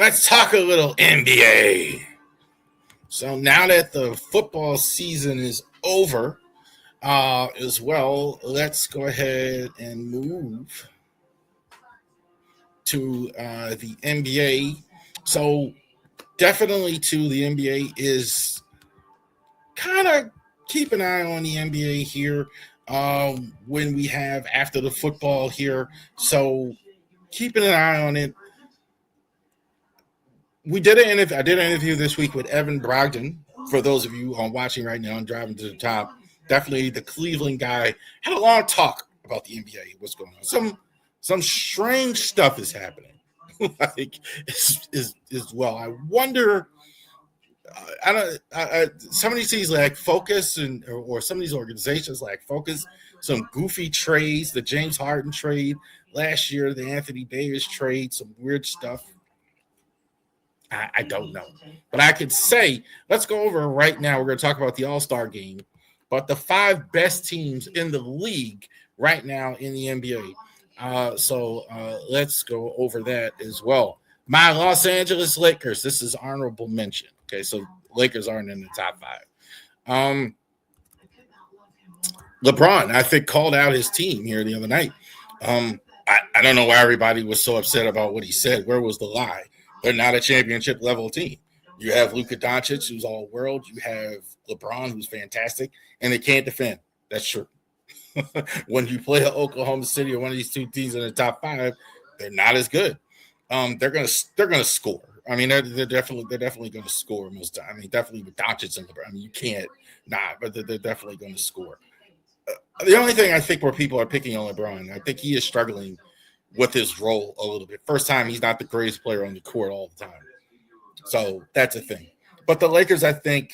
Let's talk a little NBA. So now that the football season is over, as well, let's go ahead and move to the NBA. So definitely to the NBA is kind of keep an eye on the NBA here when we have after the football here. So keeping an eye on it. We did an interview. I did an interview this week with Evan Brogdon. For those of you watching right now and driving to the top, definitely the Cleveland guy had a long talk about the NBA. What's going on? Some strange stuff is happening. like is well. I wonder. I don't. Some of these things lack focus, or some of these organizations lack focus. Some goofy trades, the James Harden trade last year, the Anthony Davis trade, some weird stuff. I don't know. But I could say, let's go over right now. We're going to talk about the All-Star game, but the 5 best teams in the league right now in the NBA. So let's go over that as well. My Los Angeles Lakers. This is honorable mention. Okay, so Lakers aren't in the top 5. LeBron, I think, called out his team here the other night. I don't know why everybody was so upset about what he said. Where was the lie? They're not a championship level team. You have Luka Doncic, who's all world. You have LeBron, who's fantastic, and they can't defend. That's true. When you play at Oklahoma City or one of these two teams in the top 5, they're not as good. They're gonna score. I mean, they're definitely going to score most of the time. I mean, definitely with Doncic and LeBron. I mean, you can't not, but they're definitely going to score. The only thing I think where people are picking on LeBron, I think he is struggling with his role a little bit. First time, he's not the greatest player on the court all the time. So that's a thing. But the Lakers, I think,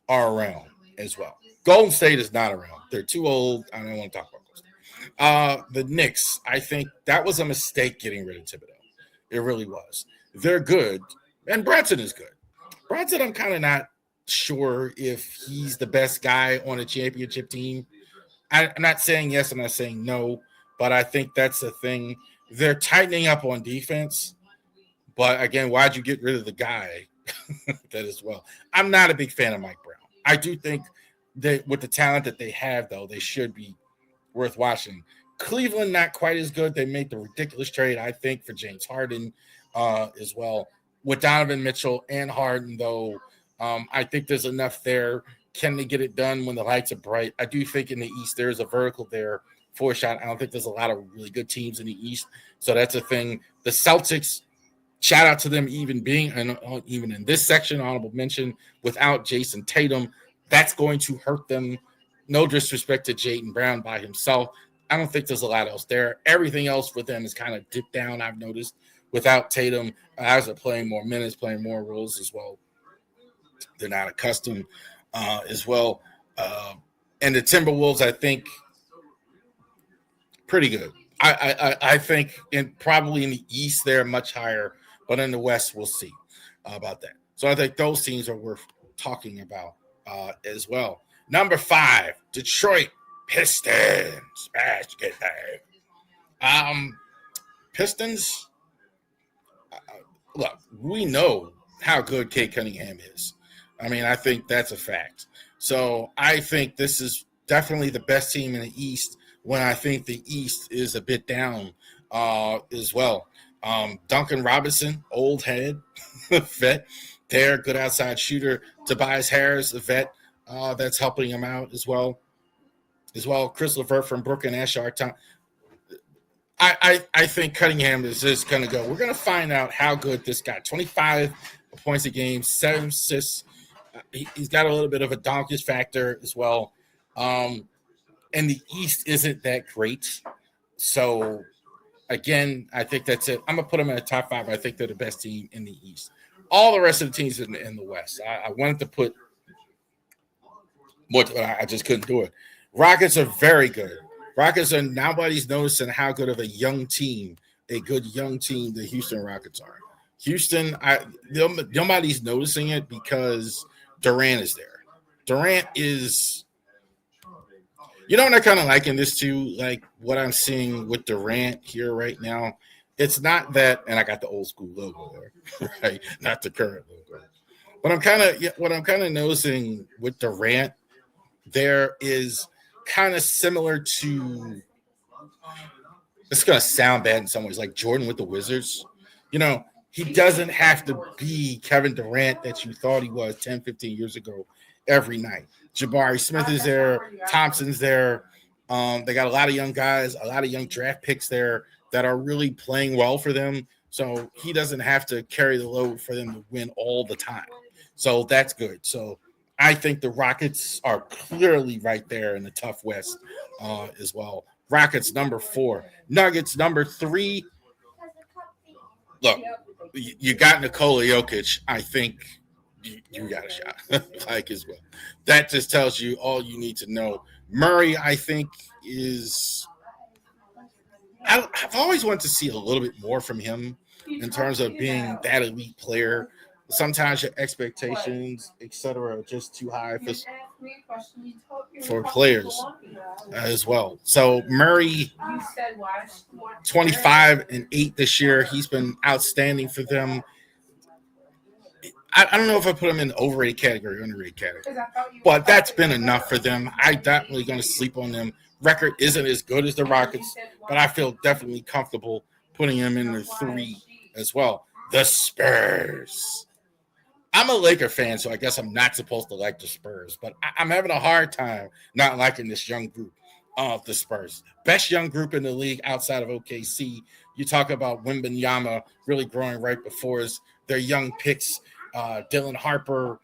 are around as well. Golden State is not around. They're too old. I don't want to talk about those. The Knicks, I think that was a mistake getting rid of Thibodeau. It really was. They're good. And Brunson is good. Brunson, I'm kind of not sure if he's the best guy on a championship team. I'm not saying yes, I'm not saying no, but I think that's the thing. They're tightening up on defense. But again, why'd you get rid of the guy that as well? I'm not a big fan of Mike Brown. I do think that with the talent that they have, though, they should be worth watching. Cleveland, not quite as good. They made the ridiculous trade, I think, for James Harden as well. With Donovan Mitchell and Harden, though, I think there's enough there. Can they get it done when the lights are bright? I do think in the East there is a vertical there for a shot. I don't think there's a lot of really good teams in the East, so that's a thing. The Celtics, shout out to them even being even in this section, honorable mention, without Jason Tatum. That's going to hurt them. No disrespect to Jayden Brown by himself. I don't think there's a lot else there. Everything else for them is kind of dipped down, I've noticed, without Tatum. As they're playing more minutes, playing more roles as well. They're not accustomed as well. And the Timberwolves, I think, pretty good. I think probably in the East they're much higher, but in the West we'll see about that. So I think those teams are worth talking about as well. Number 5, Detroit Pistons. Pistons. Look, we know how good Kate Cunningham is. I mean, I think that's a fact. So I think this is definitely the best team in the East when I think the East is a bit down as well. Duncan Robinson, old head, vet. There, good outside shooter. Tobias Harris, a vet that's helping him out as well. Chris LeVert from Brooklyn Ashard. I think Cunningham is just going to go. We're going to find out how good this guy. 25 points a game, 7 assists. He's got a little bit of a donkish factor as well. And the East isn't that great. So, again, I think that's it. I'm going to put them in the top 5. I think they're the best team in the East. All the rest of the teams in the West. I wanted to put more, but I just couldn't do it. Rockets are very good. Rockets are, nobody's noticing how good of a good young team the Houston Rockets are. Houston, nobody's noticing it because Durant is there. Durant is, what I kind of like in this too, like what I'm seeing with Durant here right now. It's not that, and I got the old school logo there, right? Not the current logo. But I'm kind of what I'm kind of noticing with Durant there is kind of similar to. It's gonna sound bad in some ways, like Jordan with the Wizards. You know, he doesn't have to be Kevin Durant that you thought he was 10, 15 years ago every night. Jabari Smith is there, Thompson's there. They got a lot of young guys, a lot of young draft picks there that are really playing well for them. So he doesn't have to carry the load for them to win all the time. So that's good. So I think the Rockets are clearly right there in the tough West as well. Rockets number 4, Nuggets number 3. Look, you got Nikola Jokic. I think you got a shot, like as well. That just tells you all you need to know. Murray, I think, is. I've always wanted to see a little bit more from him in terms of being that elite player. Sometimes your expectations, etc., are just too high for players as well. So Murray, 25-8 this year. He's been outstanding for them. I don't know if I put him in the overrated category or underrated category, but that's been enough for them. I'm definitely going to sleep on them. Record isn't as good as the Rockets, but I feel definitely comfortable putting him in the 3 as well. The Spurs. I'm a Laker fan, so I guess I'm not supposed to like the Spurs, but I'm having a hard time not liking this young group of the Spurs. Best young group in the league outside of OKC. You talk about Wembanyama really growing right before us. Their young picks, Dylan Harper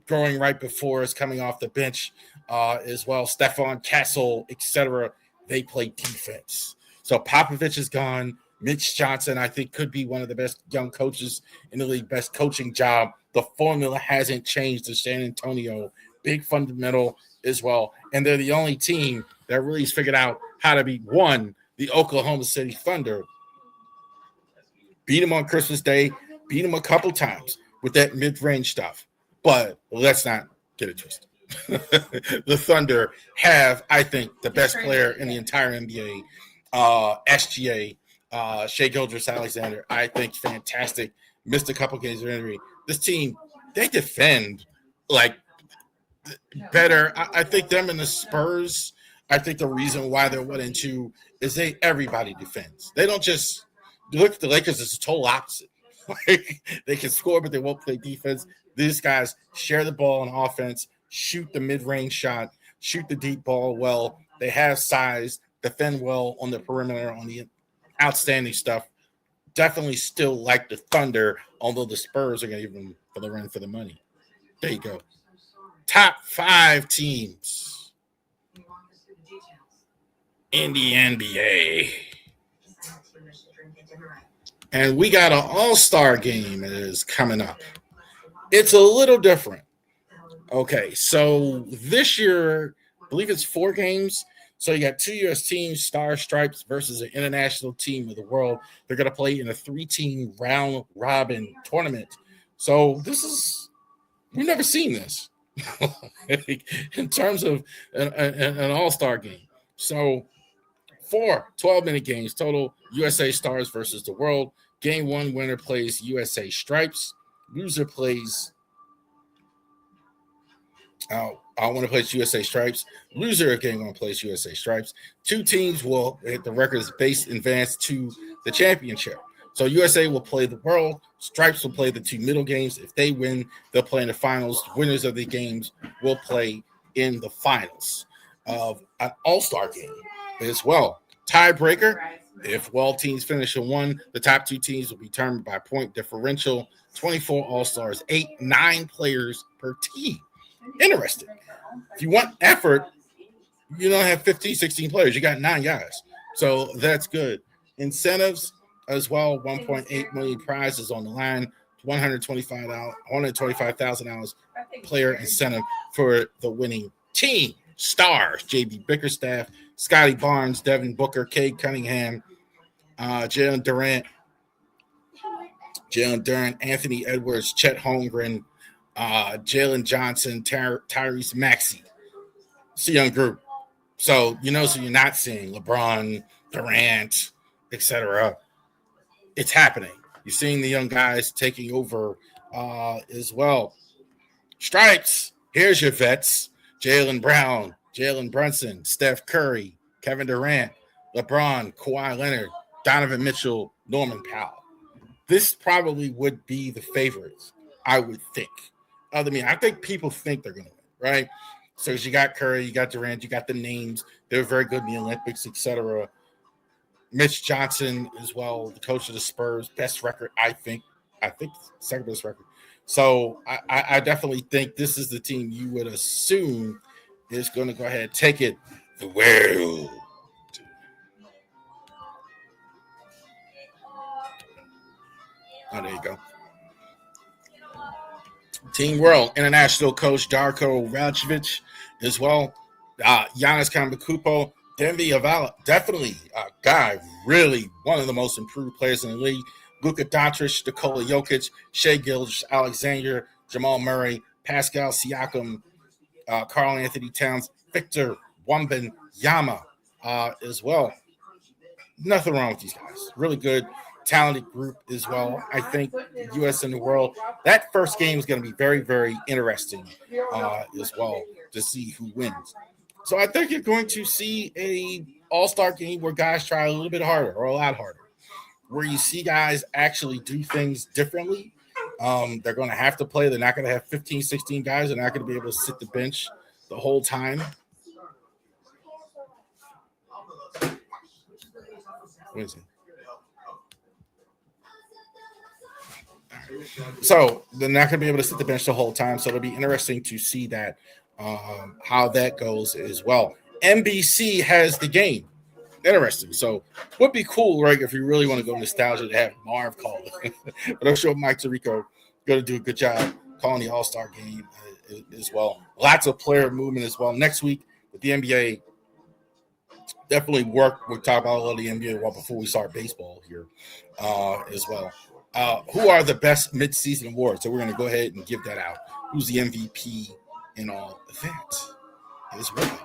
growing right before us, coming off the bench as well. Stephon Castle, etc. They play defense. So Popovich is gone. Mitch Johnson, I think, could be one of the best young coaches in the league, best coaching job. The formula hasn't changed to San Antonio. Big fundamental as well. And they're the only team that really has figured out how to beat, one, the Oklahoma City Thunder. Beat them on Christmas Day, beat them a couple times with that mid-range stuff. But let's not get it twisted. The Thunder have, I think, the best player in the entire NBA, SGA, Shea Gilgeous-Alexander. I think fantastic. Missed a couple games of injury. This team, they defend like better. I think them and the Spurs. I think the reason why they're 1-2 is everybody defends. They don't just look at the Lakers as the total opposite. Like, they can score, but they won't play defense. These guys share the ball on offense, shoot the mid-range shot, shoot the deep ball well. They have size, defend well on the perimeter, on the outstanding stuff. Definitely still like the Thunder, although the Spurs are going to give them for the run for the money. There you go. Top 5 teams in the NBA. And we got an all-star game that is coming up. It's a little different. Okay, so this year, I believe it's 4 games. So you got 2 U.S. teams, Star Stripes versus an international team of the world. They're going to play in a 3-team round-robin tournament. So we've never seen this in terms of an all-star game. So 4 12-minute games total. USA Stars versus the world. Game 1 winner plays USA Stripes. Loser plays I want to place USA Stripes. Loser of game 1 plays USA Stripes. 2 teams will hit the records base advance to the championship. So USA will play the world. Stripes will play the 2 middle games. If they win, they'll play in the finals. Winners of the games will play in the finals of an all-star game as well. Tiebreaker. If all teams finish in 1, the top 2 teams will be determined by point differential. 24 all-stars, 9 players per team. Interesting. If you want effort, you don't have 15, 16 players. You got 9 guys. So that's good. Incentives as well, 1.8 million prizes on the line, $125,000 player incentive for the winning team. Stars, J.B. Bickerstaff, Scotty Barnes, Devin Booker, Cade Cunningham, Jalen Durant, Anthony Edwards, Chet Holmgren, Jalen Johnson, Tyrese Maxey. It's a young group. So you're not seeing LeBron, Durant, etc. It's happening. You're seeing the young guys taking over as well. Stripes. Here's your vets: Jaylen Brown, Jalen Brunson, Steph Curry, Kevin Durant, LeBron, Kawhi Leonard, Donovan Mitchell, Norman Powell. This probably would be the favorites, I would think. I think people think they're going to win, right? So you got Curry, you got Durant, you got the names. They were very good in the Olympics, etc. Mitch Johnson as well, the coach of the Spurs, best record, I think. Second best record. So I definitely think this is the team you would assume is going to go ahead and take it the world. Oh, there you go. Team World International coach Darko Rajovic as well. Giannis Antetokounmpo, Denvi Avala, definitely a guy, really one of the most improved players in the league. Luka Doncic, Nikola Jokic, Shai Gilgeous-Alexander, Jamal Murray, Pascal Siakam, Karl Anthony Towns, Victor Wembanyama as well. Nothing wrong with these guys. Really good, talented group as well. I think the U.S. and the world, that first game is going to be very, very interesting as well to see who wins. So I think you're going to see a all-star game where guys try a little bit harder or a lot harder, where you see guys actually do things differently. They're going to have to play. They're not going to have 15, 16 guys. They're not going to be able to sit the bench the whole time. What is it? So they're not going to be able to sit the bench the whole time. So it'll be interesting to see that how that goes as well. NBC has the game. Interesting. So would be cool, right, if you really want to go nostalgia to have Marv call it. But I'm sure Mike Tirico going to do a good job calling the All-Star game as well. Lots of player movement as well. Next week with the NBA, definitely work. We'll talk about a lot of the NBA well before we start baseball here as well. Who are the best mid-season awards? So we're going to go ahead and give that out. Who's the MVP in all of that as well.